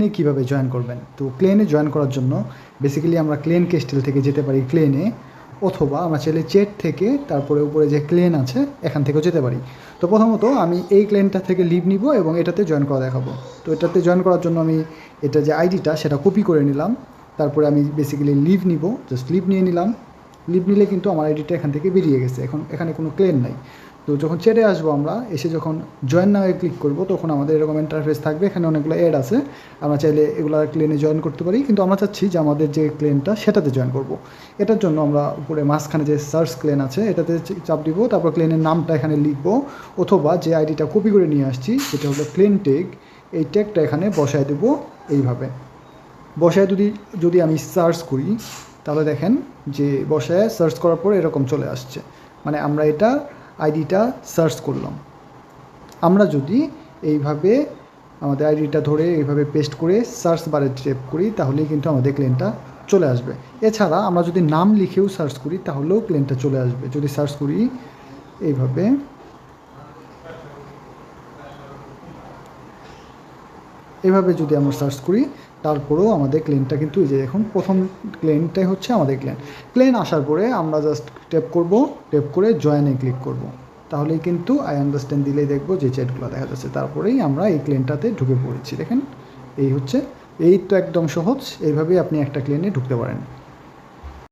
ক্লেনে কীভাবে জয়েন করবেন। তো ক্লেনে জয়েন করার জন্য বেসিক্যালি আমরা ক্লেন কেস্টেল থেকে যেতে পারি ক্লেনে, অথবা আমরা চাইলে চ্যাট থেকে তারপরে উপরে যে ক্লেন আছে এখান থেকেও যেতে পারি। তো প্রথমত আমি এই ক্লেনটা থেকে লিভ নিব এবং এটাতে জয়েন করা দেখাবো। তো এটাতে জয়েন করার জন্য আমি এটা যে আইডিটা সেটা কপি করে নিলাম, তারপরে আমি বেসিক্যালি লিভ নিব, জাস্ট লিভ নিয়ে নিলাম। লিভ নিলে কিন্তু আমার আইডিটা এখান থেকে বেরিয়ে গেছে, এখন এখানে কোনো ক্লেন নাই। তো যখন চ্যাটে আসবো আমরা, এসে যখন জয়েন নাও ক্লিক করব তখন আমাদের এরকম ইন্টারফেস থাকবে, এখানে অনেকগুলো অ্যাড আছে, আমরা চাইলে এগুলো ক্লেনে জয়েন করতে পারি, কিন্তু আমরা চাচ্ছি যে আমাদের যে ক্লেনটা সেটাতে জয়েন করব। এটার জন্য আমরা উপরে মাঝখানে যে সার্চ ক্লেন আছে এটাতে চাপ দিব, তারপর ক্লেনের নামটা এখানে লিখব, অথবা যে আইডিটা কপি করে নিয়ে আসছি যেটা হলো ক্লেন ট্যাগ, এই ট্যাগটা এখানে বসায় দেবো। এইভাবে বসায় যদি আমি সার্চ করি তাহলে দেখেন যে বসায় সার্চ করার পর এরকম চলে আসছে, মানে আমরা এটা আইডিটা সার্চ করলাম। আমরা যদি এইভাবে আমাদের আইডিটা ধরে এইভাবে পেস্ট করে সার্চ বারে ট্যাপ করি তাহলেই কিন্তু আমাদের ক্লেনটা চলে আসবে। এছাড়া আমরা যদি নাম লিখেও সার্চ করি তাহলেও ক্লেনটা চলে আসবে। যদি সার্চ করি এইভাবে, যদি আমরা সার্চ করি তারপরেও আমাদের ক্লেনটা কিন্তু এই যে এখন প্রথম ক্লেনটাই হচ্ছে আমাদের ক্লেন আসার পরে আমরা জাস্ট ট্যাপ করব, ট্যাপ করে জয়েনে ক্লিক করব, তাহলেই কিন্তু আই আন্ডারস্ট্যান্ড দিলেই দেখবো যে চ্যাটগুলো দেখা যাচ্ছে, তারপরেই আমরা এই ক্লেনটাতে ঢুকে পড়েছি। দেখেন এই হচ্ছে, এই তো একদম সহজ, এইভাবেই আপনি একটা ক্লেনে ঢুকতে পারেন।